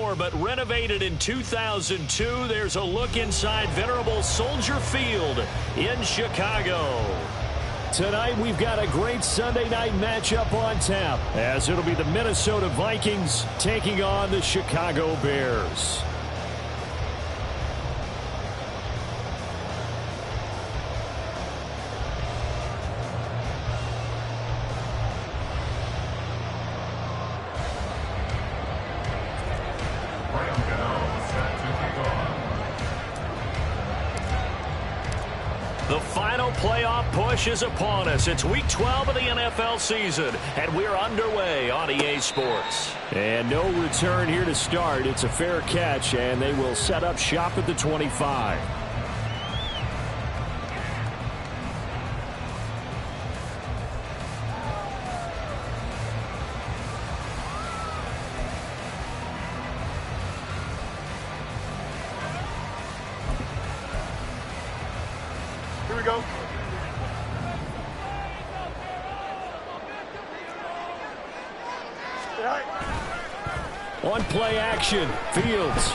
1994, but renovated in 2002. There's a look inside venerable Soldier Field in Chicago. Tonight, we've got a great Sunday night matchup on tap, as it'll be the Minnesota Vikings taking on the Chicago Bears. The final playoff push is upon us. It's Week 12 of the NFL season, and we're underway on EA Sports. And no return here to start. It's a fair catch, and they will set up shop at the 25. Here we go. One play action. Fields.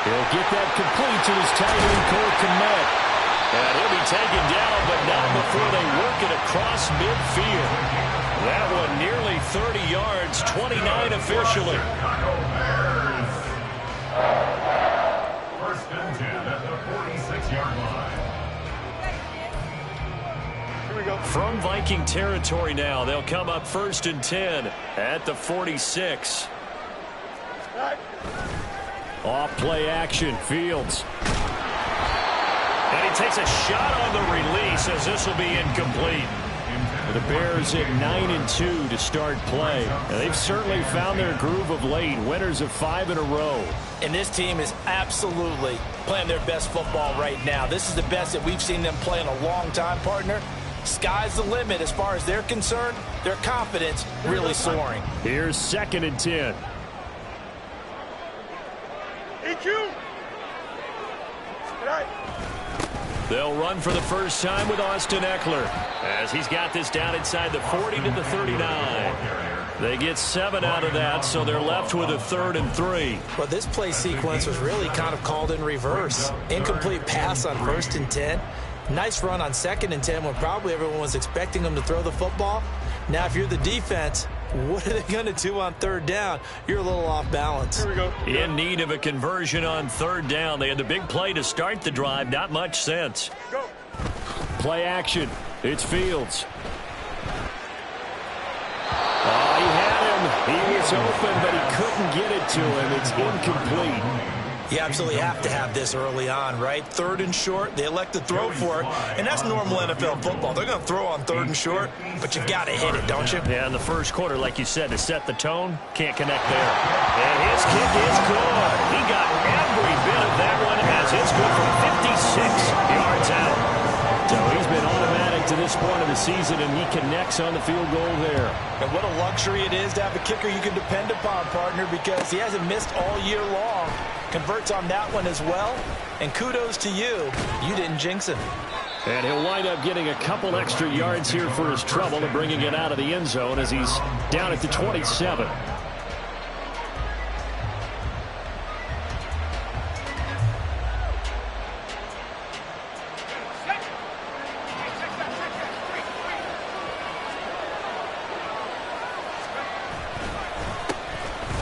He'll get that complete to his tight end, Cole Kmet. And he'll be taken down, but not before they work it across midfield. That one nearly 30 yards, 29 officially. First and 10 at the 46-yard line. Here we go. From Viking territory now, they'll come up first and 10 at the 46. Off play action, Fields. And he takes a shot on the release as this will be incomplete. The Bears at 9-2 to start play. And they've certainly found their groove of late. Winners of 5 in a row. And this team is absolutely playing their best football right now. This is the best that we've seen them play in a long time, partner. Sky's the limit as far as they're concerned. Their confidence really soaring. Here's 2nd and 10. EQ. They'll run for the first time with Austin Eckler, as he's got this down inside the 40 to the 39. They get 7 out of that, so they're left with a 3rd and 3. Well, this play sequence was really kind of called in reverse. Incomplete pass on 1st and 10. Nice run on 2nd and 10 when probably everyone was expecting them to throw the football. Now, if you're the defense, what are they going to do on 3rd down? You're a little off balance. Here we go. In need of a conversion on 3rd down. They had the big play to start the drive. Not much sense. Go. Play action. It's Fields. Oh, he had him. He was open, but he couldn't get it to him. It's incomplete. You absolutely have to have this early on, right? 3rd and short, they elect to throw for it, and that's normal NFL football. They're going to throw on 3rd and short, but you've got to hit it, don't you? Yeah, in the first quarter, like you said, to set the tone, can't connect there. And his kick is good. He got every bit of that one as it's good from 56 yards out. So he's been automatic to this point of the season, and he connects on the field goal there. And what a luxury it is to have a kicker you can depend upon, partner, because he hasn't missed all year long. Converts on that one as well, and kudos to you. You didn't jinx him. And he'll wind up getting a couple extra yards here for his trouble and bringing it out of the end zone as he's down at the 27.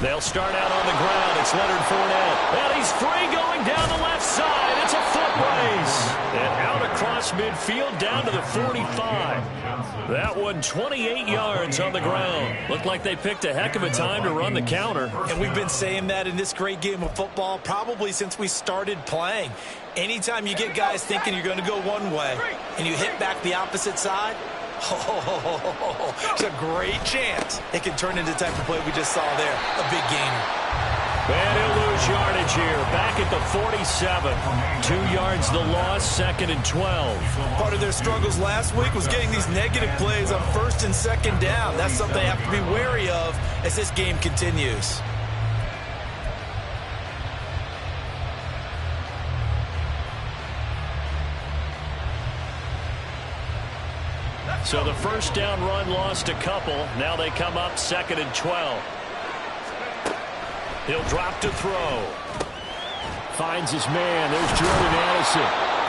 They'll start out on the ground. It's Leonard Fournette. And he's free going down the left side. It's a foot race. And out across midfield down to the 45. That one 28 yards on the ground. Looked like they picked a heck of a time to run the counter. And we've been saying that in this great game of football probably since we started playing. Anytime you get guys thinking you're going to go one way and you hit back the opposite side, it's a great chance it can turn into the type of play we just saw there. A big gainer. And he'll lose yardage here. Back at the 47. 2 yards the loss, 2nd and 12. Part of their struggles last week was getting these negative plays on 1st and 2nd down. That's something they have to be wary of as this game continues. So the first down run lost a couple. Now they come up 2nd and 12. He'll drop to throw. Finds his man. There's Jordan Addison.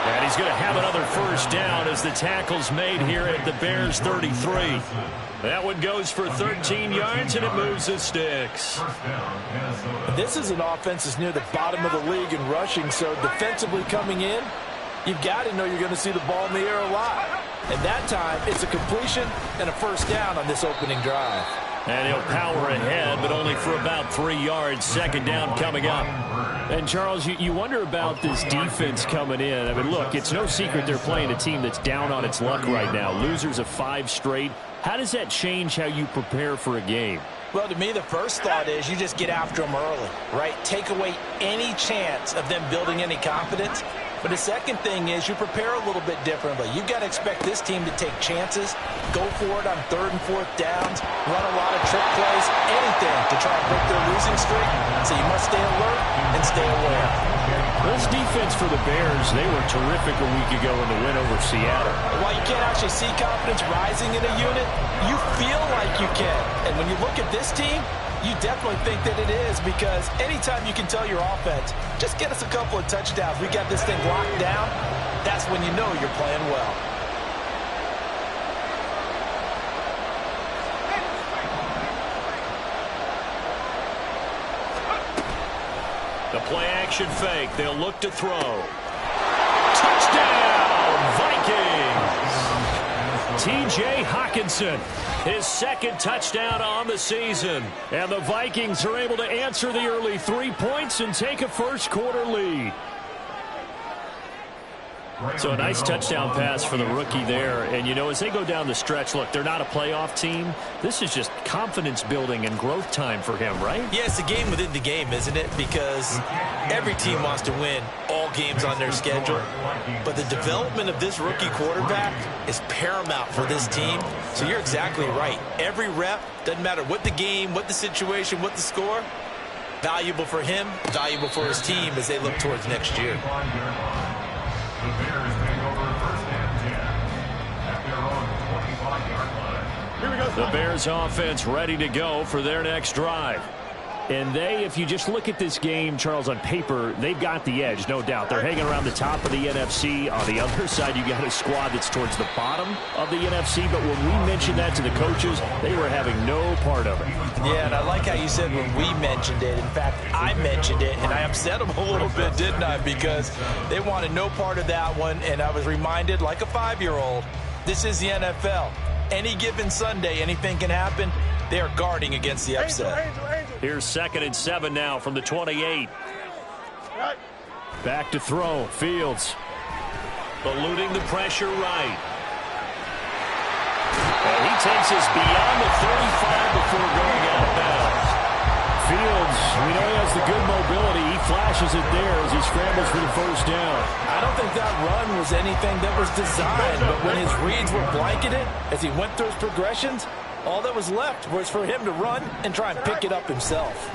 And he's going to have another first down as the tackle's made here at the Bears 33. That one goes for 13 yards, and it moves the sticks. This is an offense that's near the bottom of the league in rushing, so defensively coming in, you've got to know you're going to see the ball in the air a lot. And that time, it's a completion and a first down on this opening drive. And he'll power ahead, but only for about 3 yards. Second down coming up. And, Charles, you wonder about this defense coming in. I mean, look, it's no secret they're playing a team that's down on its luck right now. Losers of 5 straight. How does that change how you prepare for a game? Well, to me, the first thought is you just get after them early, right? Take away any chance of them building any confidence. But the second thing is you prepare a little bit differently. You've got to expect this team to take chances, go for it on 3rd and 4th downs, run a lot of trick plays, anything to try and break their losing streak. So you must stay alert and stay aware. This defense for the Bears, they were terrific a week ago in the win over Seattle. While you can't actually see confidence rising in a unit, you feel like you can. And when you look at this team, you definitely think that it is, because anytime you can tell your offense, just get us a couple of touchdowns, we got this thing locked down, that's when you know you're playing well. The play-action fake. They'll look to throw. Touchdown, Vikings! T.J. Hockenson, his second touchdown on the season. And the Vikings are able to answer the early 3 points and take a first-quarter lead. So a nice touchdown pass for the rookie there. And, you know, as they go down the stretch, look, they're not a playoff team. This is just confidence building and growth time for him, right? Yeah, it's a game within the game, isn't it? Because every team wants to win all games on their schedule. But the development of this rookie quarterback is paramount for this team. So you're exactly right. Every rep, doesn't matter what the game, what the situation, what the score, valuable for him, valuable for his team as they look towards next year. The Bears take over 1st and 10 at their own 25-yard line. Here we go. The Bears offense ready to go for their next drive. And they, if you just look at this game, Charles, on paper, they've got the edge, no doubt. They're hanging around the top of the NFC. On the other side, you got a squad that's towards the bottom of the NFC. But when we mentioned that to the coaches, they were having no part of it. Yeah, and I like how you said when we mentioned it. In fact, I mentioned it, and I upset them a little bit, didn't I? Because they wanted no part of that one, and I was reminded, like a 5-year-old, this is the NFL. Any given Sunday, anything can happen. They are guarding against the upset. Here's 2nd and 7 now from the 28. Back to throw. Fields eluding the pressure right. And he takes us beyond the 35 before going out of bounds. Fields, we know he has the good mobility. He flashes it there as he scrambles for the first down. I don't think that run was anything that was designed, but when his reads were blanketed, as he went through his progressions, all that was left was for him to run and try and pick it up himself.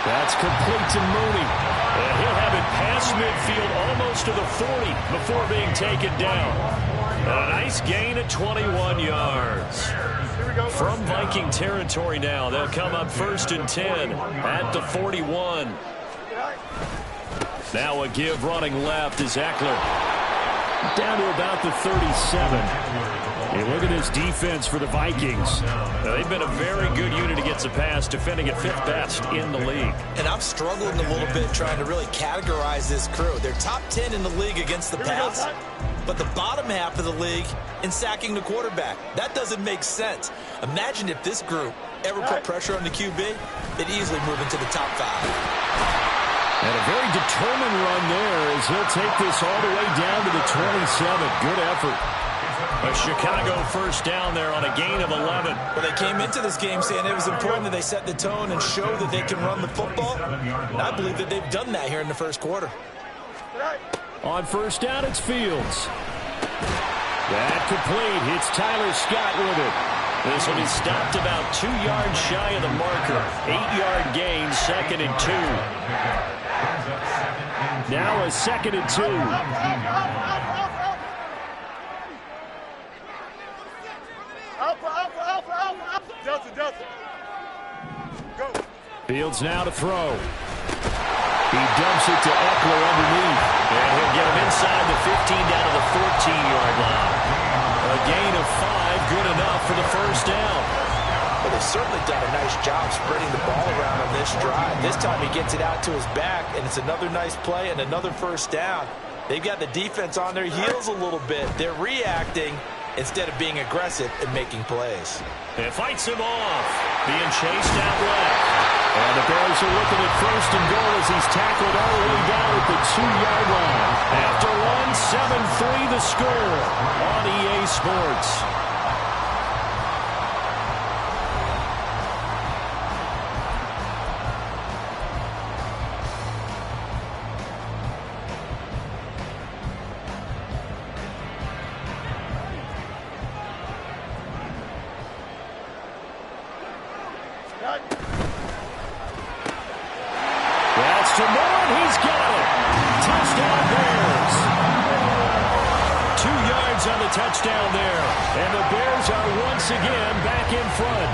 That's complete to Mooney. And he'll have it past midfield almost to the 40 before being taken down. A nice gain of 21 yards. From Viking territory now, they'll come up 1st and 10 at the 41. Now a give running left is Eckler. Down to about the 37. Hey, look at this defense for the Vikings. They've been a very good unit against the pass, defending at 5th best in the league. And I'm struggling a little bit trying to really categorize this crew. They're top 10 in the league against the pass, but the bottom half of the league in sacking the quarterback. That doesn't make sense. Imagine if this group ever put pressure on the QB, they'd easily move into the top 5. And a very determined run there as he'll take this all the way down to the 27. Good effort. A Chicago first down there on a gain of 11. Well, they came into this game saying it was important that they set the tone and show that they can run the football. And I believe that they've done that here in the first quarter. On first down, it's Fields. That complete. Hits Tyler Scott with it. This one is stopped about 2 yards shy of the marker. 8-yard gain, 2nd and 2. Now a 2nd and 2. Delta. Go. Fields now to throw. He dumps it to Urkle underneath. And he'll get him inside the 15 down to the 14-yard line. A gain of 5, good enough for the first down. Well, they've certainly done a nice job spreading the ball around on this drive. This time he gets it out to his back, and it's another nice play and another first down. They've got the defense on their heels a little bit. They're reacting instead of being aggressive and making plays. It fights him off. Being chased out left. And the Bears are looking at first and goal as he's tackled all the way down at the 2-yard line. After one, 7-3 the score on EA Sports. That's to Moore. He's got it. Touchdown Bears. 2 yards on the touchdown there. And the Bears are once again back in front.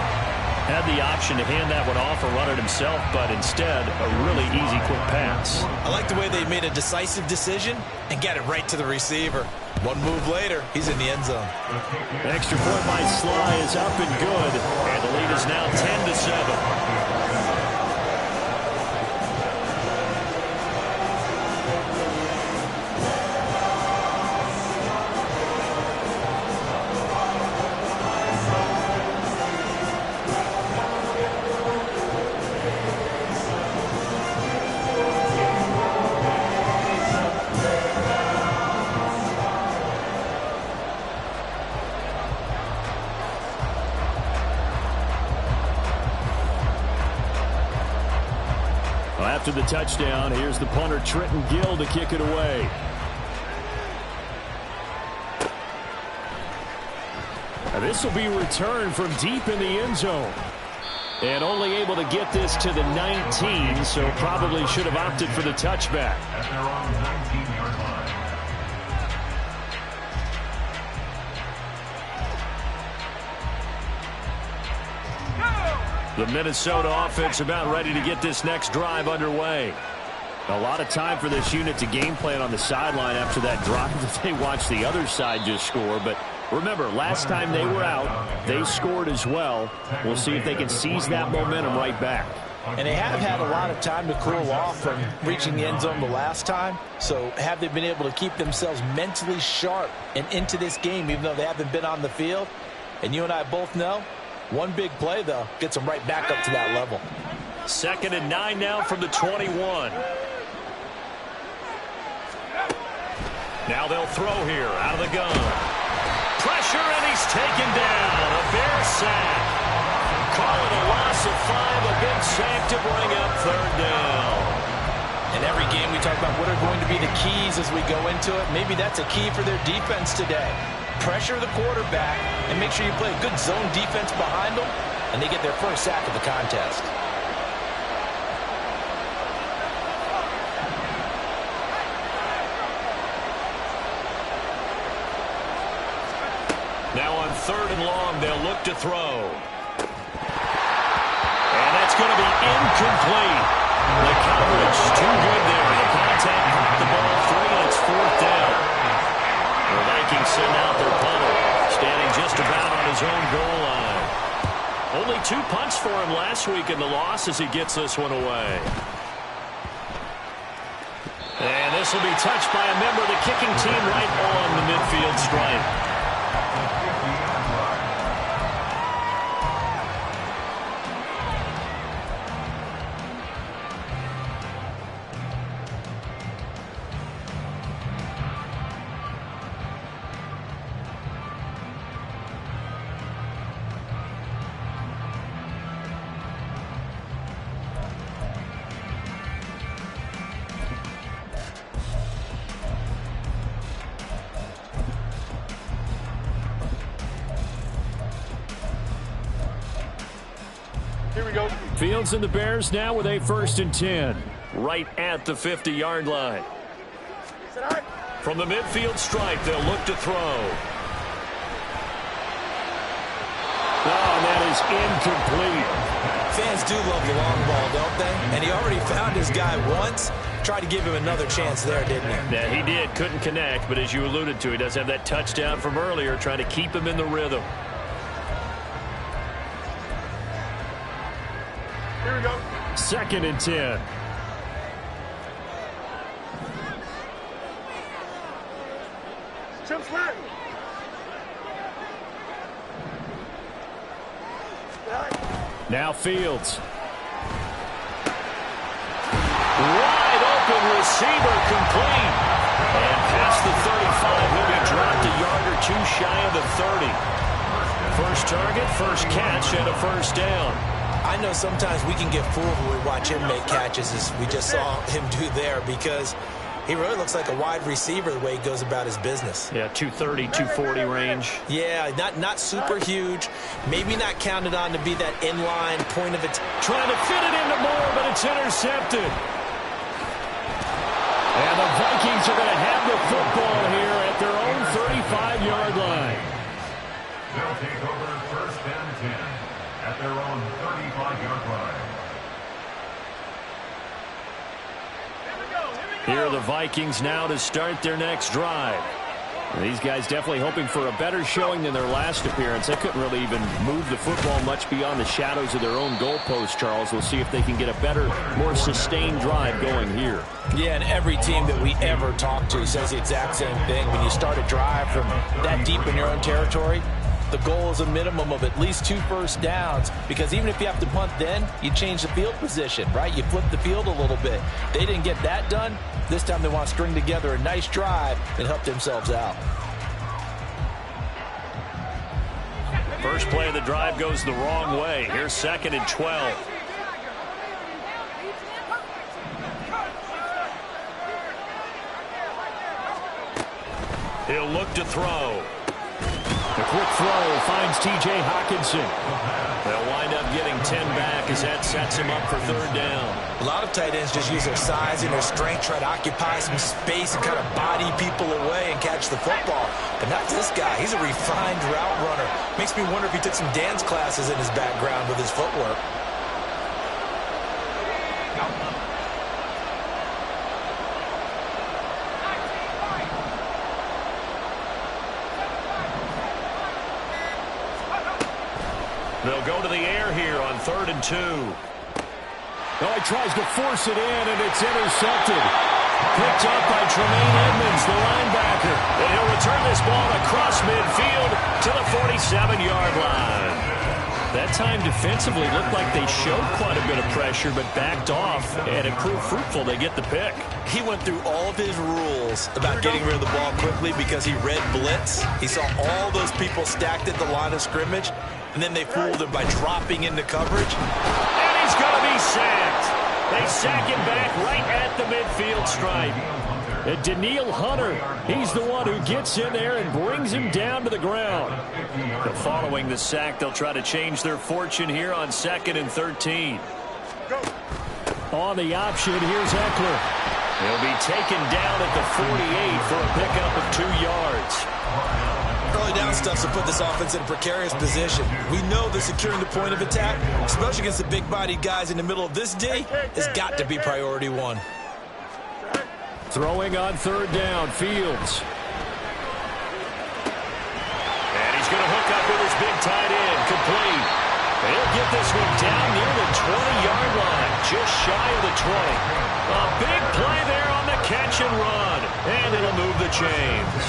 Had the option to hand that one off or run it himself, but instead, a really easy, quick pass. I like the way they made a decisive decision and got it right to the receiver. One move later, he's in the end zone. An extra point by Sly is up and good, and the lead is now 10-7. After the touchdown, here's the punter, Trenton Gill, to kick it away. Now this will be returned from deep in the end zone. And only able to get this to the 19, so probably should have opted for the touchback. At their own 19-yard line. The Minnesota offense about ready to get this next drive underway. A lot of time for this unit to game plan on the sideline after that drive that they watched the other side just score. But remember, last time they were out, they scored as well. We'll see if they can seize that momentum right back. And they have had a lot of time to cool off from reaching the end zone the last time. So have they been able to keep themselves mentally sharp and into this game, even though they haven't been on the field? And you and I both know, one big play, though, gets them right back up to that level. 2nd and 9 now from the 21. Now they'll throw here out of the gun. Pressure, and he's taken down. A Bear sack. Call it a loss of 5, a big sack to bring up 3rd down. In every game, we talk about what are going to be the keys as we go into it. Maybe that's a key for their defense today. Pressure the quarterback and make sure you play a good zone defense behind them, and they get their first sack of the contest. Now on 3rd and long, they'll look to throw. And that's going to be incomplete. The coverage too good there. The contact caught the ball free, and it's 4th down. The Vikings send out their punter, standing just about on his own goal line. Only 2 punts for him last week in the loss as he gets this one away. And this will be touched by a member of the kicking team right on the midfield stripe. Here we go. Fields and the Bears now with a 1st and 10. Right at the 50-yard line. From the midfield stripe, they'll look to throw. Oh, and that is incomplete. Fans do love the long ball, don't they? And he already found his guy once. Tried to give him another chance there, didn't he? Yeah, he did. Couldn't connect, but as you alluded to, he does have that touchdown from earlier, trying to keep him in the rhythm. Here we go. 2nd and 10. Jump flat. Now Fields. Wide open receiver complete. And past the 35, he'll be dropped a yard or two shy of the 30. First target, first catch, and a first down. I know sometimes we can get fooled when we watch him make catches, as we just saw him do there, because he really looks like a wide receiver the way he goes about his business. Yeah, 230, 240 range. Yeah, not super huge. Maybe not counted on to be that inline point of attack. Trying to fit it into Moore, but it's intercepted. And the Vikings are going to have the football here at their own 35-yard line. They'll take over 1st and 10 at their own 35-yard line. Here are the Vikings now to start their next drive. These guys definitely hoping for a better showing than their last appearance. They couldn't really even move the football much beyond the shadows of their own goalpost, Charles. We'll see if they can get a better, more sustained drive going here. Yeah, and every team that we ever talk to says the exact same thing. When you start a drive from that deep in your own territory, the goal is a minimum of at least 2 first downs, because even if you have to punt then, you change the field position, right? You flip the field a little bit. They didn't get that done. This time they want to string together a nice drive and help themselves out. First play of the drive goes the wrong way. Here's 2nd and 12. He'll look to throw. The quick throw finds T.J. Hockenson. They'll wind up getting 10 back as that sets him up for 3rd down. A lot of tight ends just use their size and their strength, try to occupy some space and kind of body people away and catch the football. But not this guy. He's a refined route runner. Makes me wonder if he took some dance classes in his background with his footwork. They'll go to the air here on 3rd and 2. Oh, he tries to force it in, and it's intercepted. Picked up by Tremaine Edmonds, the linebacker. And he'll return this ball across midfield to the 47-yard line. That time defensively looked like they showed quite a bit of pressure, but backed off, and it proved fruitful. They get the pick. He went through all of his rules about getting rid of the ball quickly because he read blitz. He saw all those people stacked at the line of scrimmage, and then they fooled him by dropping into coverage. And he's going to be sacked. They sack him back right at the midfield stripe. And Daniil Hunter, he's the one who gets in there and brings him down to the ground. Following the sack, they'll try to change their fortune here on 2nd and 13. On the option, here's Urkle. He'll be taken down at the 48 for a pickup of 2 yards. Early down stuff to put this offense in a precarious position. We know that securing the point of attack, especially against the big-bodied guys in the middle of this D, has got to be priority 1. Throwing on 3rd down, Fields. And he's going to hook up with his big tight end, complete. He'll get this one down near the 20-yard line, just shy of the 20. A big play there on the catch and run, and it'll move the chains.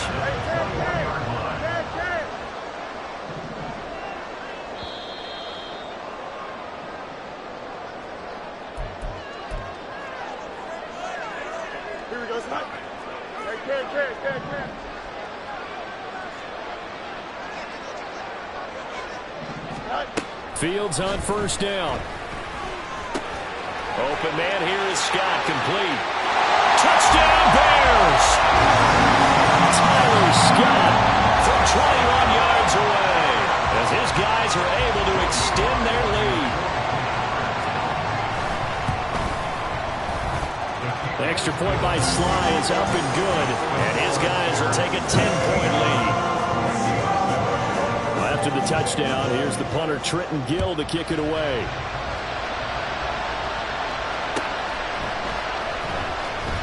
Here we go, Scott. Fields on 1st down. Open man here is Scott, complete. Touchdown Bears! Tyler Scott from 21 yards away as his guys are able to extend their lead. The extra point by Sly is up and good, and his guys will take a 10-point lead. After the touchdown, here's the punter Trenton Gill to kick it away.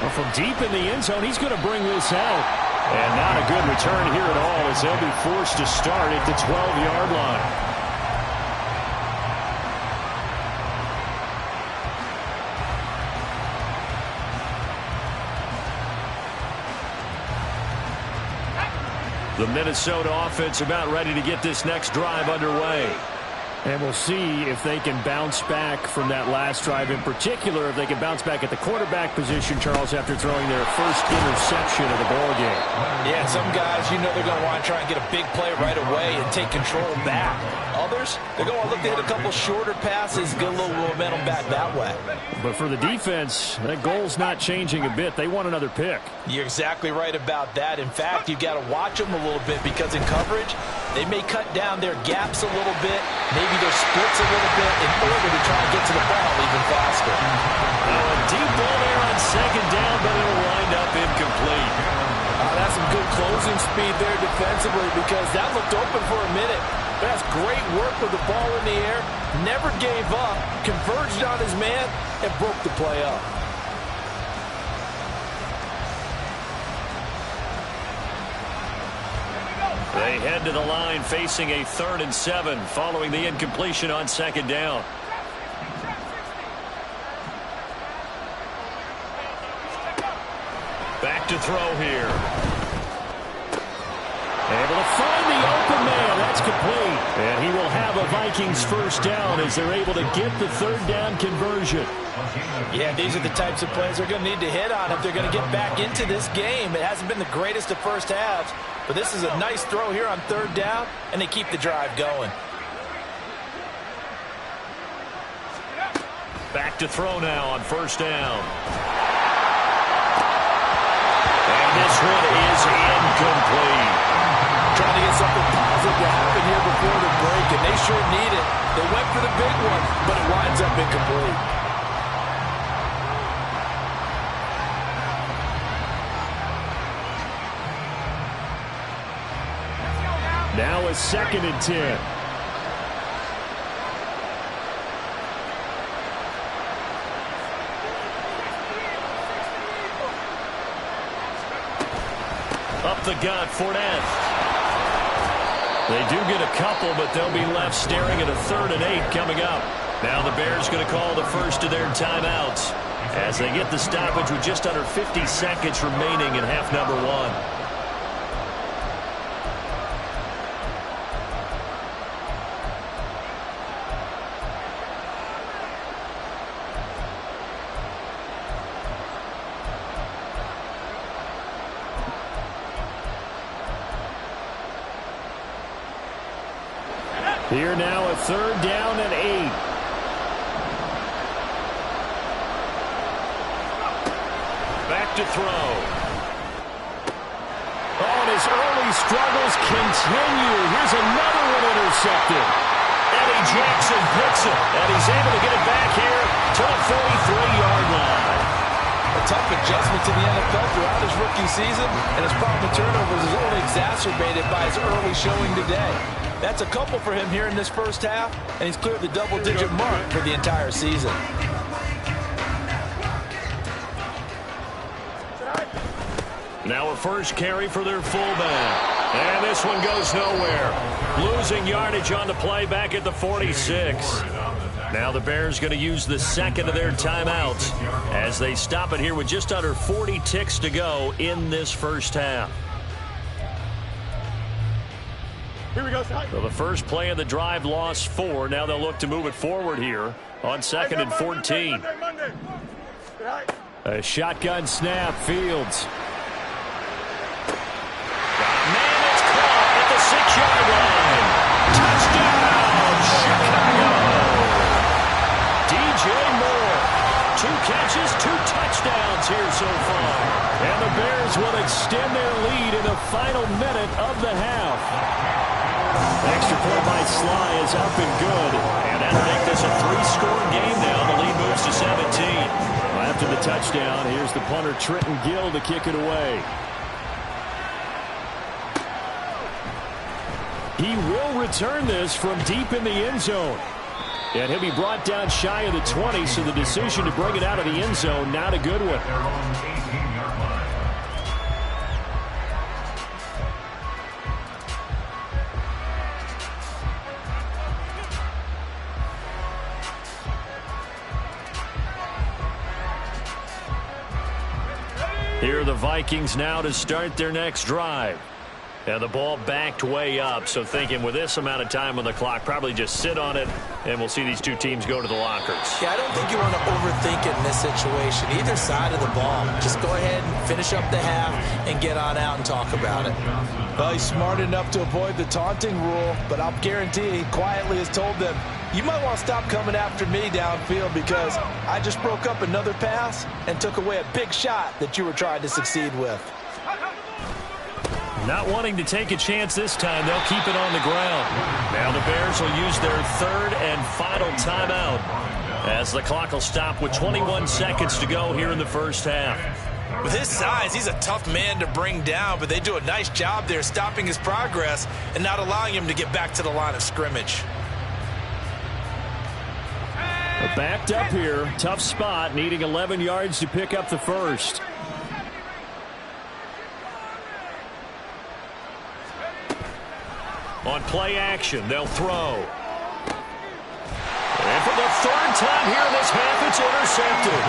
Well, from deep in the end zone, he's going to bring this out. And not a good return here at all as they'll be forced to start at the 12-yard line. The Minnesota offense about ready to get this next drive underway. And we'll see if they can bounce back from that last drive, in particular if they can bounce back at the quarterback position, Charles, after throwing their first interception of the ballgame. Yeah, some guys, you know they're going to want to try and get a big play right away and take control back. Others, they're going to look to hit a couple shorter passes, get a little momentum back that way. But for the defense, that goal's not changing a bit. They want another pick. You're exactly right about that. In fact, you've got to watch them a little bit because in coverage, they may cut down their gaps a little bit, maybe their splits a little bit in order to try and get to the ball even faster. A deep ball there on second down, but it'll wind up incomplete. That's some good closing speed there defensively because that looked open for a minute. That's great work with the ball in the air. Never gave up, converged on his man, and broke the play up. They head to the line facing a 3rd and 7 following the incompletion on second down. Back to throw here. Able to find the open man. That's complete. And he will have a Vikings first down as they're able to get the 3rd down conversion. Yeah, these are the types of plays they're going to need to hit on if they're going to get back into this game. It hasn't been the greatest of first halves, but this is a nice throw here on 3rd down, and they keep the drive going. Back to throw now on 1st down. And this one is incomplete. Trying to get something positive to happen here before the break, and they sure need it. They went for the big one, but it winds up incomplete. Now a 2nd and 10. Up the gut, Fournette. They do get a couple, but they'll be left staring at a 3rd and 8 coming up. Now the Bears going to call the first of their timeouts as they get the stoppage with just under 50 seconds remaining in half number 1. Here now a 3rd down and 8. Back to throw. Oh, and his early struggles continue. Here's another one intercepted. Eddie Jackson picks it, and he's able to get it back here to the 43-yard line. A tough adjustment to the NFL throughout his rookie season, and his problem with turnovers is only exacerbated by his early showing today. That's a couple for him here in this first half, and he's cleared the double-digit mark for the entire season. Now a first carry for their fullback. And this one goes nowhere. Losing yardage on the play back at the 46. Now the Bears going to use the 2nd of their timeouts as they stop it here with just under 40 ticks to go in this first half. Here we go, So the first play of the drive lost 4. Now they'll look to move it forward here on 2nd and 14. A shotgun snap, Fields. Man, it's caught at the 6-yard line. Touchdown, Chicago. DJ Moore. 2 catches, 2 touchdowns here so far. And the Bears will extend their lead in the final minute of the half. Extra point by Sly is up and good. And that'll make this a 3-score game now. The lead moves to 17. After the touchdown, here's the punter Trenton Gill to kick it away. He will return this from deep in the end zone. And he'll be brought down shy of the 20, so the decision to bring it out of the end zone, not a good one. Their own 18-yard line. Here are the Vikings now to start their next drive. And the ball backed way up, so thinking with this amount of time on the clock, probably just sit on it, and we'll see these two teams go to the lockers. Yeah, I don't think you want to overthink it in this situation. Either side of the ball. Just go ahead and finish up the half and get on out and talk about it. Well, he's smart enough to avoid the taunting rule, but I'll guarantee he quietly has told them, you might want to stop coming after me downfield because I just broke up another pass and took away a big shot that you were trying to succeed with. Not wanting to take a chance this time, they'll keep it on the ground. Now the Bears will use their third and final timeout as the clock will stop with 21 seconds to go here in the first half. With his size, he's a tough man to bring down, but they do a nice job there stopping his progress and not allowing him to get back to the line of scrimmage. Backed up here, tough spot, needing 11 yards to pick up the first. On play action, they'll throw. And for the third time here in this half, it's intercepted.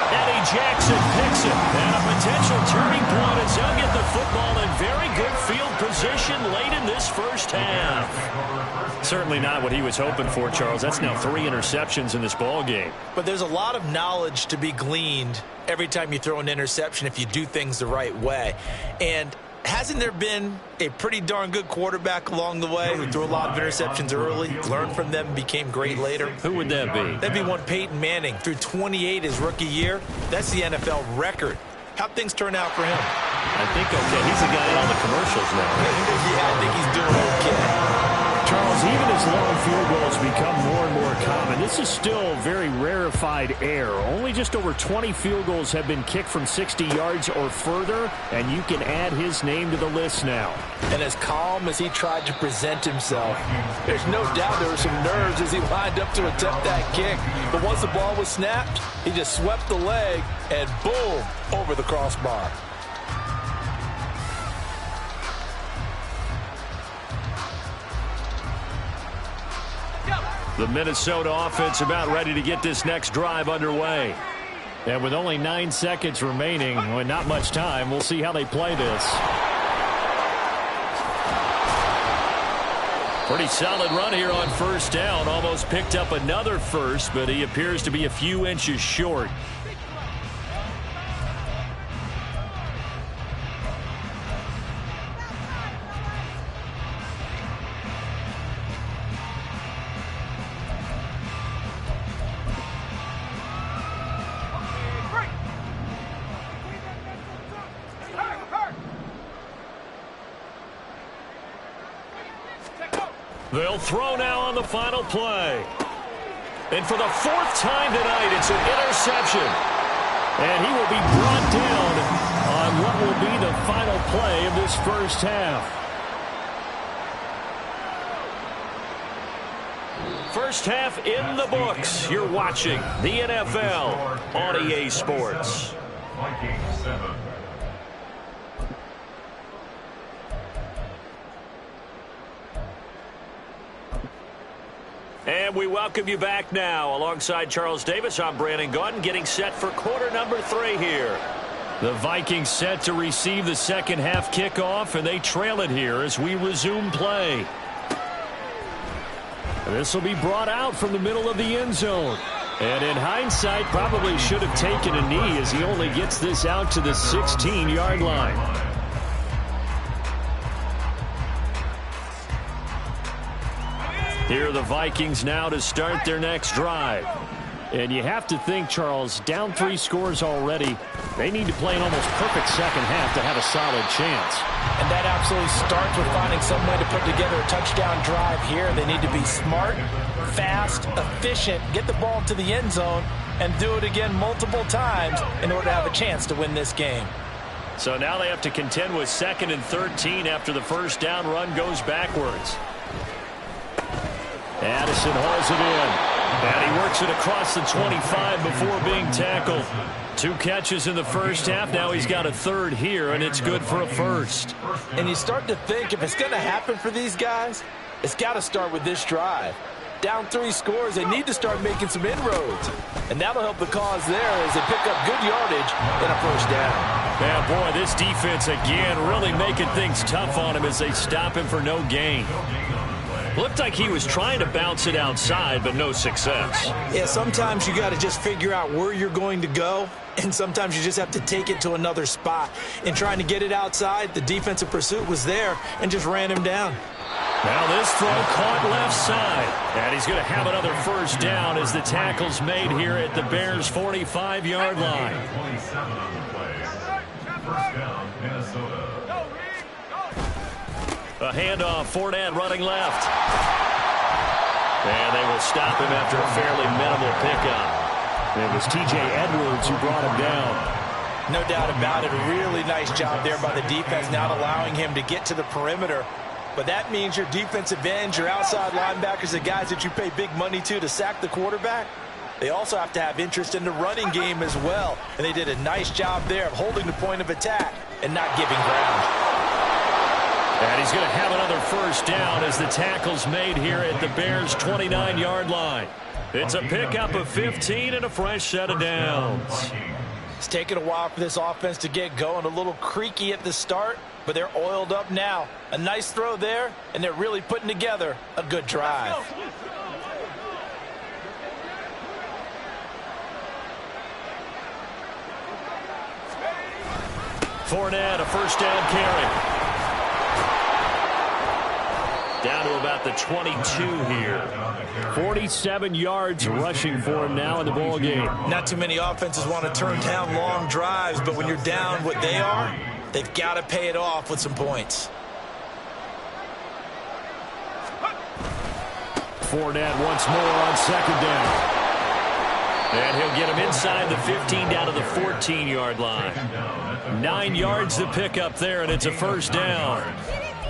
Eddie Jackson picks it. And a potential turning point as they'll get the football in very good field position late in this first half. Certainly not what he was hoping for, Charles. That's now 3 interceptions in this ball game. But there's a lot of knowledge to be gleaned every time you throw an interception if you do things the right way. And hasn't there been a pretty darn good quarterback along the way who threw a lot of interceptions early, learned from them, became great later? Who would that be? That'd be one Peyton Manning. Threw 28 his rookie year. That's the NFL record. How'd things turn out for him? I think okay. He's the guy in all the commercials now. Yeah, I think he's doing okay. Charles, even as long field goals become more and more common, this is still very rarefied air. Only just over 20 field goals have been kicked from 60 yards or further, and you can add his name to the list now. And as calm as he tried to present himself, there's no doubt there were some nerves as he lined up to attempt that kick. But once the ball was snapped, he just swept the leg and boom, over the crossbar. The Minnesota offense about ready to get this next drive underway. And with only 9 seconds remaining, well, not much time, we'll see how they play this. Pretty solid run here on first down. Almost picked up another first, but he appears to be a few inches short. They'll throw now on the final play. And for the 4th time tonight, it's an interception. And he will be brought down on what will be the final play of this first half. First half in the books. You're watching the NFL on EA Sports. Vikings 7. And we welcome you back now. Alongside Charles Davis, I'm Brandon Gaudin, getting set for quarter number 3 here. The Vikings set to receive the second half kickoff, and they trail it here as we resume play. This will be brought out from the middle of the end zone. And in hindsight, probably should have taken a knee as he only gets this out to the 16-yard line. Here are the Vikings now to start their next drive. And you have to think, Charles, down 3 scores already. They need to play an almost perfect second half to have a solid chance. And that absolutely starts with finding some way to put together a touchdown drive here. They need to be smart, fast, efficient, get the ball to the end zone, and do it again multiple times in order to have a chance to win this game. So now they have to contend with 2nd and 13 after the first down run goes backwards. Addison hauls it in. And he works it across the 25 before being tackled. 2 catches in the first half. Now he's got a third here, and it's good for a first. And you start to think if it's going to happen for these guys, it's got to start with this drive. Down 3 scores, they need to start making some inroads. And that'll help the cause there as they pick up good yardage and a first down. Yeah, boy, this defense again really making things tough on him as they stop him for no gain. Looked like he was trying to bounce it outside, but no success. Yeah, sometimes you got to just figure out where you're going to go, and sometimes you just have to take it to another spot. In trying to get it outside, the defensive pursuit was there and just ran him down. Now this throw caught left side. And he's going to have another first down as the tackle's made here at the Bears' 45-yard line. 27 on the play. First down, Minnesota. A handoff, Fournette running left. And they will stop him after a fairly minimal pickup. It was T.J. Edwards who brought him down. No doubt about it. A really nice job there by the defense, not allowing him to get to the perimeter. But that means your defensive ends, your outside linebackers, the guys that you pay big money to sack the quarterback, they also have to have interest in the running game as well. And they did a nice job there of holding the point of attack and not giving ground. And he's going to have another first down as the tackle's made here at the Bears' 29-yard line. It's a pickup of 15 and a fresh set of downs. It's taken a while for this offense to get going. A little creaky at the start, but they're oiled up now. A nice throw there, and they're really putting together a good drive. Fournette, a first down carry. Down to about the 22 here. 47 yards rushing for him now in the ball game. Not too many offenses want to turn down long drives, but when you're down what they are, they've got to pay it off with some points. Fournette once more on second down. And he'll get him inside the 15 down to the 14-yard line. 9 yards to pick up there, and it's a first down.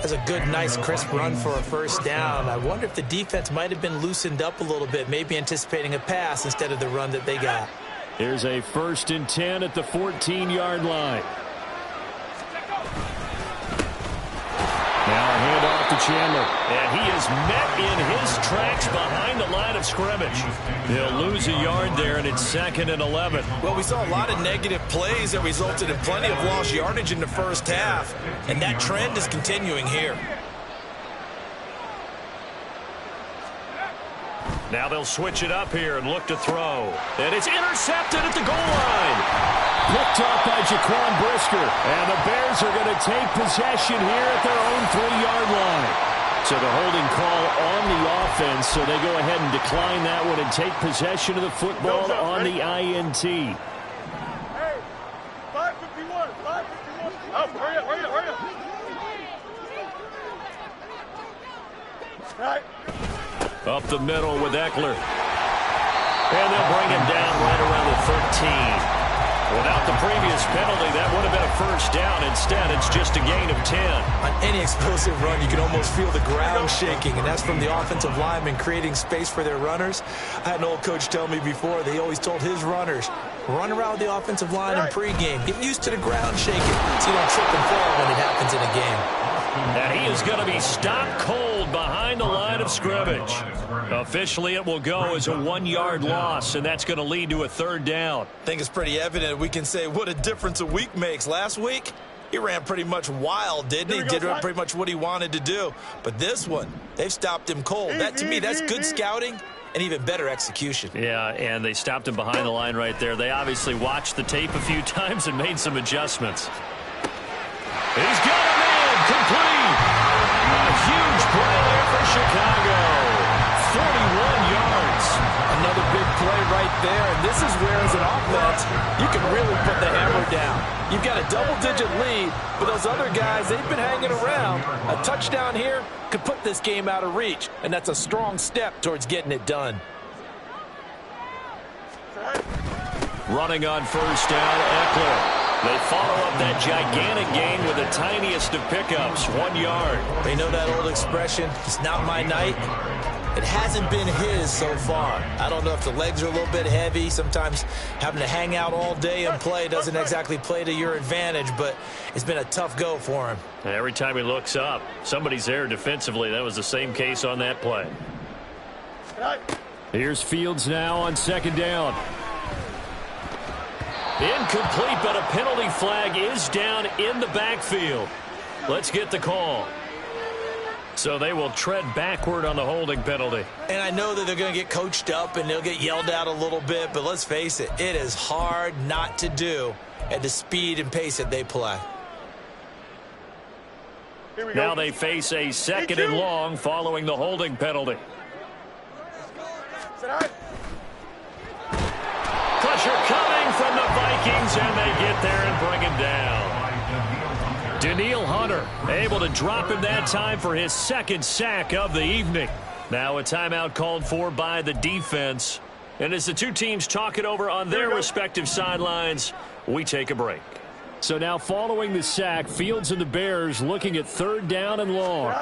That's a good, nice, crisp run for a first down. I wonder if the defense might have been loosened up a little bit, maybe anticipating a pass instead of the run that they got. Here's a 1st and 10 at the 14-yard line. Now a handoff to Chandler. And he is met in his tracks behind the line of scrimmage. They'll lose a yard there, and it's 2nd and 11. Well, we saw a lot of negative plays that resulted in plenty of lost yardage in the first half, and that trend is continuing here. Now they'll switch it up here and look to throw. And it's intercepted at the goal line. Picked up by Jaquan Brisker. And the Bears are going to take possession here at their own 3-yard line. So the holding call on the offense, so they go ahead and decline that one and take possession of the football on the INT. Hey, 551, 551. Oh, hurry up, hurry up, hurry up. All right. Up the middle with Eckler. And they'll bring him down right around the 13. Without the previous penalty, that would have been a first down. Instead, it's just a gain of 10. On any explosive run, you can almost feel the ground shaking, and that's from the offensive linemen creating space for their runners. I had an old coach tell me before, they always told his runners, run around with the offensive line in pregame. Get used to the ground shaking so you don't trip and fall when it happens in a game. And he is going to be stopped cold behind the line of scrimmage. Officially, it will go as a 1-yard loss, and that's going to lead to a 3rd down. I think it's pretty evident we can say what a difference a week makes. Last week, he ran pretty much wild, didn't he? Did pretty much what he wanted to do. But this one, they've stopped him cold. That, to me, that's good scouting and even better execution. Yeah, and they stopped him behind the line right there. They obviously watched the tape a few times and made some adjustments. He's got him in, complete. A huge play there for Chicago. 41 yards. Another big play right there, and this is where, as an offense, you can really put the hammer down. You've got a double-digit lead, but those other guys, they've been hanging around. A touchdown here could put this game out of reach, and that's a strong step towards getting it done. Running on first down, Eckler. They follow up that gigantic gain with the tiniest of pickups, 1 yard. They know that old expression, it's not my night. It hasn't been his so far. I don't know if the legs are a little bit heavy. Sometimes having to hang out all day and play doesn't exactly play to your advantage, but it's been a tough go for him. Every time he looks up, somebody's there defensively. That was the same case on that play. Here's Fields now on second down. Incomplete, but a penalty flag is down in the backfield. Let's get the call. So they will tread backward on the holding penalty. And I know that they're going to get coached up and they'll get yelled at a little bit, but let's face it, it is hard not to do at the speed and pace that they play. Now they face a second and long following the holding penalty. Pressure coming from the Vikings, and they get there and bring him down. Daniil Hunter able to drop him that time for his second sack of the evening. Now a timeout called for by the defense. And as the two teams talk it over on their respective sidelines, we take a break. So now following the sack, Fields and the Bears looking at third down and long.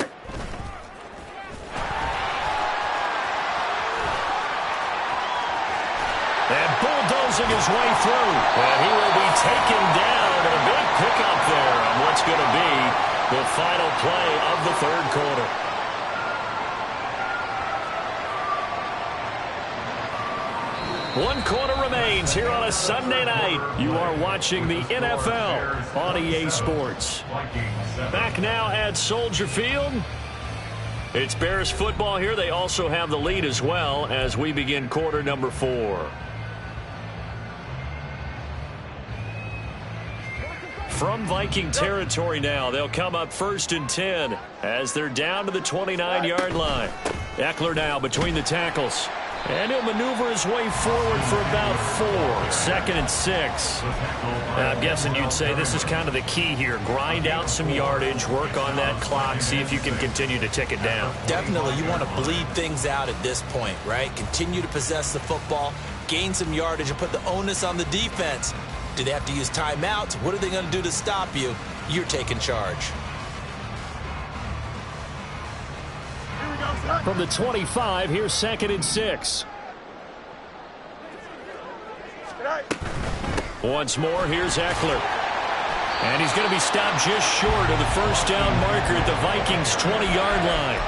And bulldozing his way through. And he will be taken down. And a big pickup there on what's going to be the final play of the third quarter. One quarter remains here on a Sunday night. You are watching the NFL on EA Sports. Back now at Soldier Field. It's Bears football here. They also have the lead as well as we begin quarter number 4. From Viking territory now, they'll come up 1st and 10 as they're down to the 29-yard line. Eckler now between the tackles. And he'll maneuver his way forward for about 4. 2nd and 6. I'm guessing you'd say this is kind of the key here. Grind out some yardage, work on that clock, see if you can continue to tick it down. Definitely, you want to bleed things out at this point, right? Continue to possess the football, gain some yardage, and put the onus on the defense. Do they have to use timeouts? What are they going to do to stop you? You're taking charge. From the 25, here's 2nd and 6. Once more, here's Eckler. And he's going to be stopped just short of the first down marker at the Vikings' 20-yard line.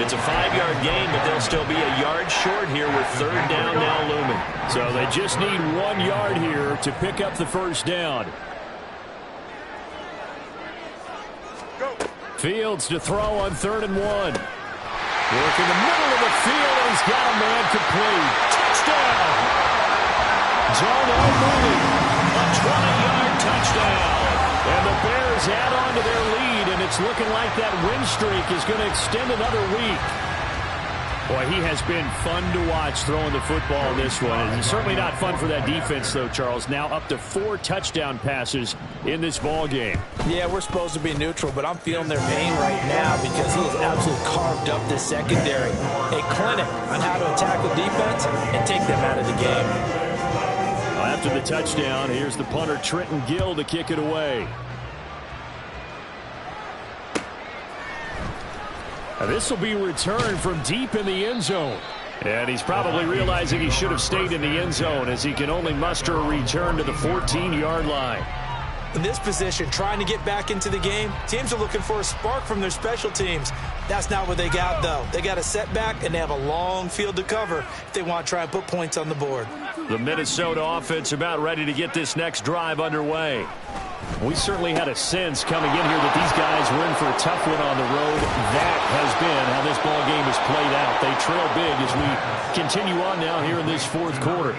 It's a 5-yard gain, but they'll still be a yard short here with third down now looming. So they just need 1 yard here to pick up the first down. Fields to throw on 3rd and 1. Work in the middle of the field, and he's got a man complete. Touchdown! Darnell Mooney, a 20-yard touchdown. And the Bears add on to their lead, and it's looking like that win streak is going to extend another week. Boy, he has been fun to watch throwing the football in this one. And it's certainly not fun for that defense, though, Charles. Now up to 4 touchdown passes in this ball game. Yeah, we're supposed to be neutral, but I'm feeling their pain right now because he has absolutely carved up this secondary. A clinic on how to attack the defense and take them out of the game. After the touchdown, here's the punter, Trenton Gill, to kick it away. This will be returned from deep in the end zone. And he's probably realizing he should have stayed in the end zone as he can only muster a return to the 14-yard line. In this position, trying to get back into the game, teams are looking for a spark from their special teams. That's not what they got, though. They got a setback, and they have a long field to cover if they want to try and put points on the board. The Minnesota offense about ready to get this next drive underway. We certainly had a sense coming in here that these guys were in for a tough one on the road. That has been how this ball game has played out. They trail big as we continue on now here in this fourth quarter.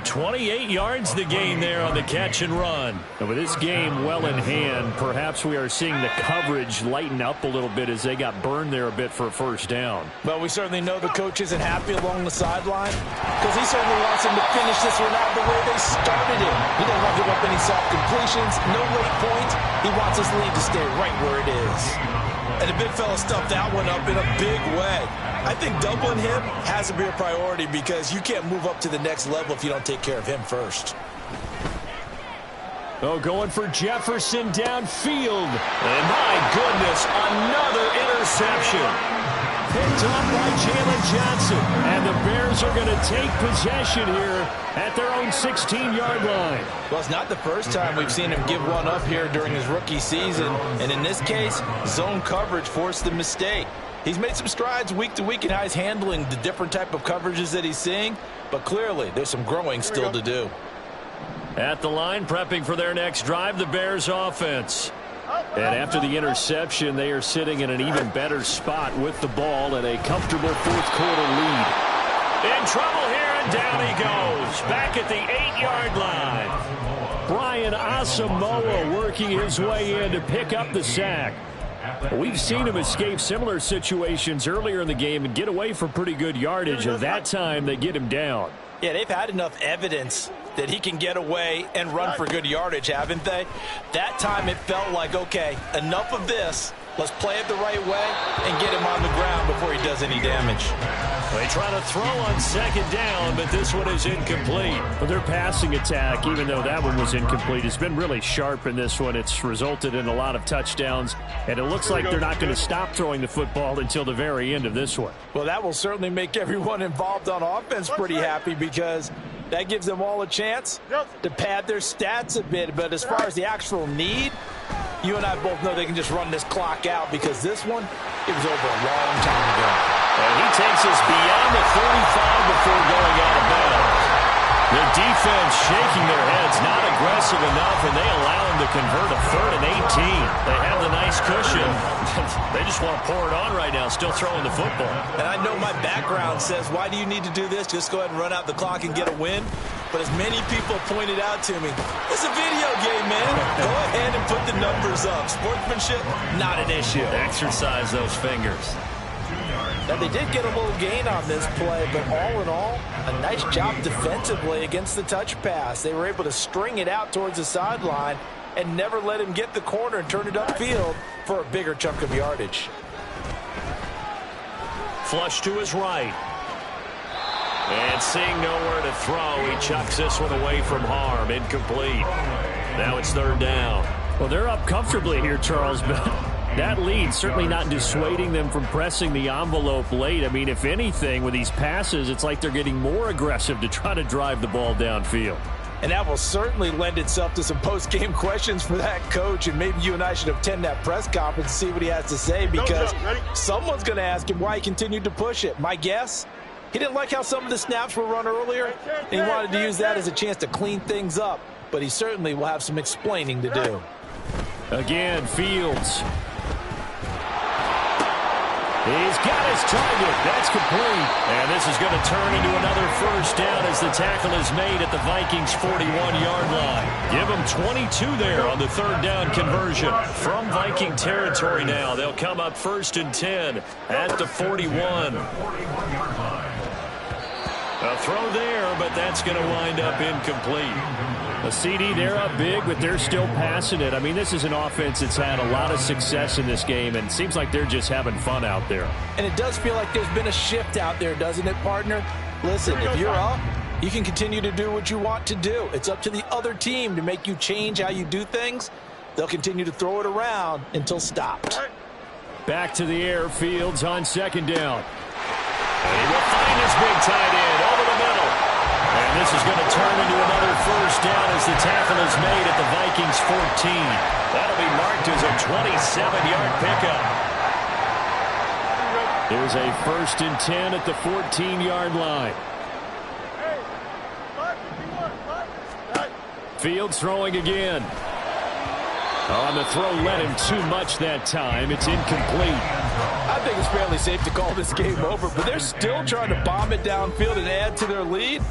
28 yards the gain there on the catch and run. And with this game well in hand, perhaps we are seeing the coverage lighten up a little bit as they got burned there a bit for a first down. But we certainly know the coach isn't happy along the sideline because he certainly wants them to finish this one out the way they started it. He doesn't want to give up any soft completions, no late points. He wants his lead to stay right where it is. And the big fella stuffed that one up in a big way. I think doubling him has to be a priority because you can't move up to the next level if you don't take care of him first. Oh, going for Jefferson downfield. And my goodness, another interception. picked off by Jalen Johnson. And the Bears are going to take possession here at their own 16-yard line. Well, it's not the first time we've seen him give one up here during his rookie season. And in this case, zone coverage forced the mistake. He's made some strides week to week in how he's handling the different type of coverages that he's seeing. But clearly, there's some growing still to do. At the line, prepping for their next drive, the Bears offense. And after the interception, they are sitting in an even better spot with the ball and a comfortable fourth-quarter lead. In trouble here, and down he goes. Back at the 8-yard line. Brian Asamoah working his way in to pick up the sack. We've seen him escape similar situations earlier in the game and get away from pretty good yardage, and that time they get him down. Yeah, they've had enough evidence that he can get away and run for good yardage, haven't they? That time it felt like, okay, enough of this. Let's play it the right way and get him on the ground before he does any damage. They try to throw on second down, but this one is incomplete. Well, their passing attack, even though that one was incomplete, has been really sharp in this one. It's resulted in a lot of touchdowns, and it looks like they're not going to stop throwing the football until the very end of this one. Well, that will certainly make everyone involved on offense pretty happy because that gives them all a chance to pad their stats a bit. But as far as the actual need, you and I both know they can just run this clock out because this one, it was over a long time ago. And he takes us beyond the 35 before going out of bounds. The defense shaking their heads, not aggressive enough, and they allow him to convert a 3rd and 18. They have the nice cushion. They just want to pour it on right now, still throwing the football. And I know my background says, why do you need to do this? Just go ahead and run out the clock and get a win. But as many people pointed out to me, it's a video game, man. Go ahead and put the numbers up. Sportsmanship, not an issue. Exercise those fingers. Now, they did get a little gain on this play, but all in all, a nice job defensively against the touch pass. They were able to string it out towards the sideline and never let him get the corner and turn it upfield for a bigger chunk of yardage. Flush to his right. And seeing nowhere to throw, he chucks this one away from harm. Incomplete. Now it's 3rd down. Well, they're up comfortably here, Charles, but that lead certainly not dissuading them from pressing the envelope late. I mean, if anything, with these passes, it's like they're getting more aggressive to try to drive the ball downfield. And that will certainly lend itself to some post-game questions for that coach. And maybe you and I should attend that press conference and see what he has to say, because someone's going to ask him why he continued to push it. My guess, he didn't like how some of the snaps were run earlier, and he wanted to use that as a chance to clean things up. But he certainly will have some explaining to do. Again, Fields. He's got his target. That's complete. And this is going to turn into another 1st down as the tackle is made at the Vikings' 41-yard line. Give them 22 there on the 3rd down conversion. From Viking territory now, they'll come up 1st and 10 at the 41. A throw there, but that's going to wind up incomplete. A CD, they're up big, but they're still passing it. I mean, this is an offense that's had a lot of success in this game, and it seems like they're just having fun out there. And it does feel like there's been a shift out there, doesn't it, partner? Listen, if you're up, you can continue to do what you want to do. It's up to the other team to make you change how you do things. They'll continue to throw it around until stopped. Back to the air, Fields on 2nd down. And he will find his big tight end over the middle. And this is going to turn into another 1st down as the tackle is made at the Vikings' 14. That'll be marked as a 27-yard pickup. Here's a 1st and 10 at the 14-yard line. Fields throwing again. On the throw, led him too much that time. It's incomplete. I think it's fairly safe to call this game over, but they're still trying to bomb it downfield and add to their lead.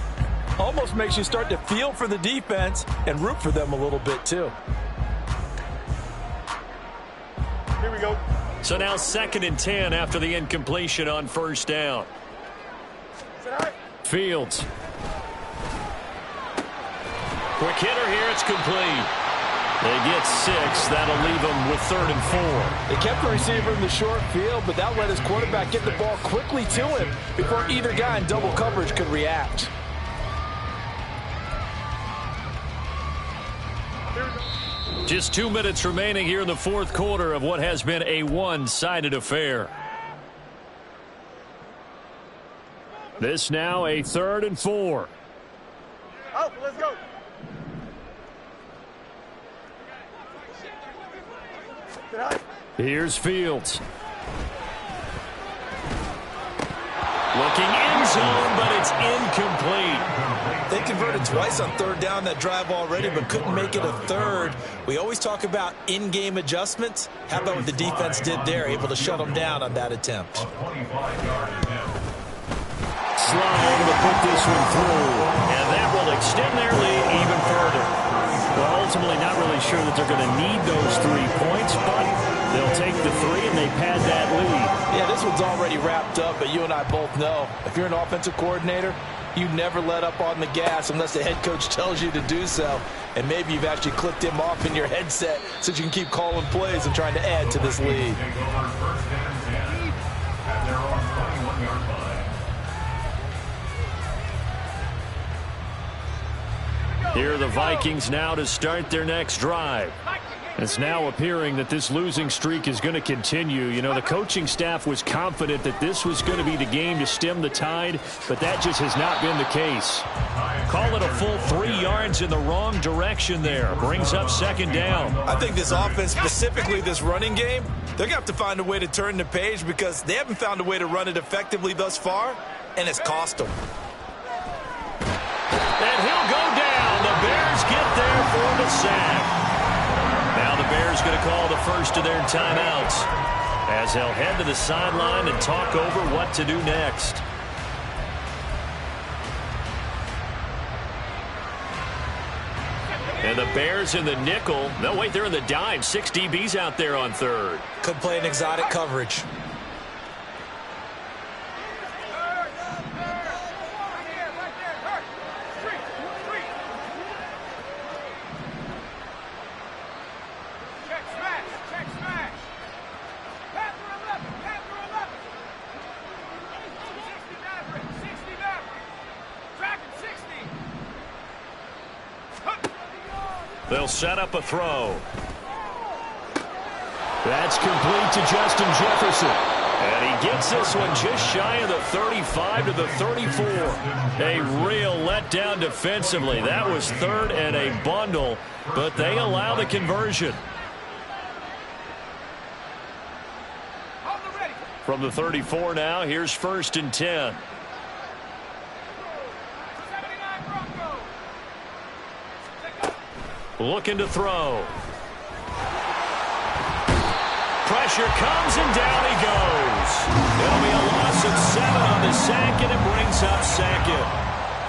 Almost makes you start to feel for the defense and root for them a little bit, too. Here we go. So now 2nd and 10 after the incompletion on 1st down. Fields. Quick hitter here. It's complete. They get 6. That'll leave them with 3rd and 4. They kept the receiver in the short field, but that let his quarterback get the ball quickly to him before either guy in double coverage could react. Just 2 minutes remaining here in the 4th quarter of what has been a one-sided affair. This now a 3rd and 4. Oh, let's go. Here's Fields. Looking end zone, but it's incomplete. They converted twice on 3rd down that drive already, but couldn't make it a 3rd. We always talk about in-game adjustments. How about what the defense did there, able to shut them down on that attempt? Slow to put this one through, and that will extend their lead even further. Well, ultimately not really sure that they're going to need those 3 points, but they'll take the 3 and they pad that lead. Yeah, this one's already wrapped up, but you and I both know if you're an offensive coordinator, you never let up on the gas unless the head coach tells you to do so. And maybe you've actually clicked him off in your headset so you can keep calling plays and trying to add to this lead. Here are the Vikings now to start their next drive. It's now appearing that this losing streak is going to continue. You know, the coaching staff was confident that this was going to be the game to stem the tide, but that just has not been the case. Call it a full 3 yards in the wrong direction there. Brings up 2nd down. I think this offense, specifically this running game, they're going to have to find a way to turn the page because they haven't found a way to run it effectively thus far, and it's cost them. And he'll go down. The Bears get there for the sack. Now the Bears going to call the first of their timeouts as they'll head to the sideline and talk over what to do next. And the Bears in the nickel. No, wait, they're in the dime. 6 DBs out there on 3rd. Could play an exotic coverage. They'll set up a throw. That's complete to Justin Jefferson. And he gets this one just shy of the 35 to the 34. A real letdown defensively. That was 3rd and a bundle, but they allow the conversion. From the 34 now, here's 1st and 10. Looking to throw. Pressure comes and down he goes. It'll be a loss of 7 on the sack, and it brings up 2nd.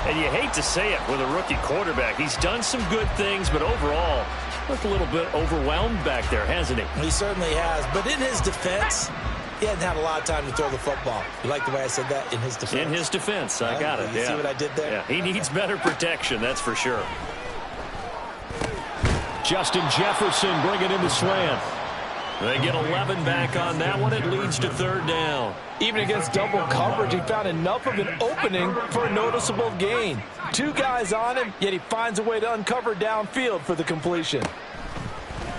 And you hate to say it with a rookie quarterback. He's done some good things, but overall, looked a little bit overwhelmed back there, hasn't he? He certainly has. But in his defense, he hadn't had a lot of time to throw the football. You like the way I said that? In his defense. In his defense. I got it. You see what I did there? Yeah, he needs better protection, that's for sure. Justin Jefferson bringing in the slant. They get 11 back on that one. It leads to 3rd down. Even against double coverage, he found enough of an opening for a noticeable gain. 2 guys on him, yet he finds a way to uncover downfield for the completion.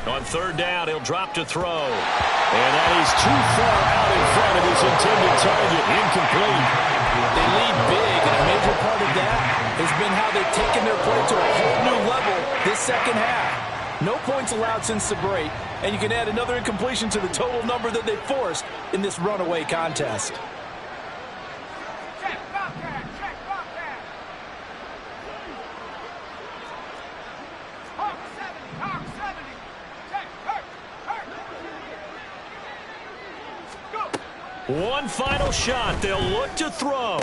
On 3rd down, he'll drop to throw. And that is too far out in front of his intended target. Incomplete. They lead big, and a major part of that has been how they've taken their play to a whole new level this 2nd half. No points allowed since the break, and you can add another incompletion to the total number that they forced in this runaway contest. Check, Bobcat, check, Bobcat. Hawk 70, Hawk 70. Check, hurt. Go. One final shot. They'll look to throw.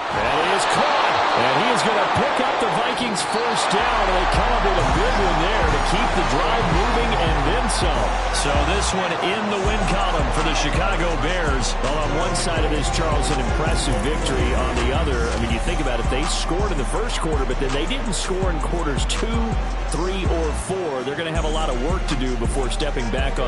That is caught. And he is going to pick up the Vikings' 1st down. And they come up with a big one there to keep the drive moving and then some. So this one in the win column for the Chicago Bears. Well, on one side of this, Charles, an impressive victory. On the other, I mean, you think about it, they scored in the 1st quarter, but then they didn't score in quarters 2, 3, or 4. They're going to have a lot of work to do before stepping back on the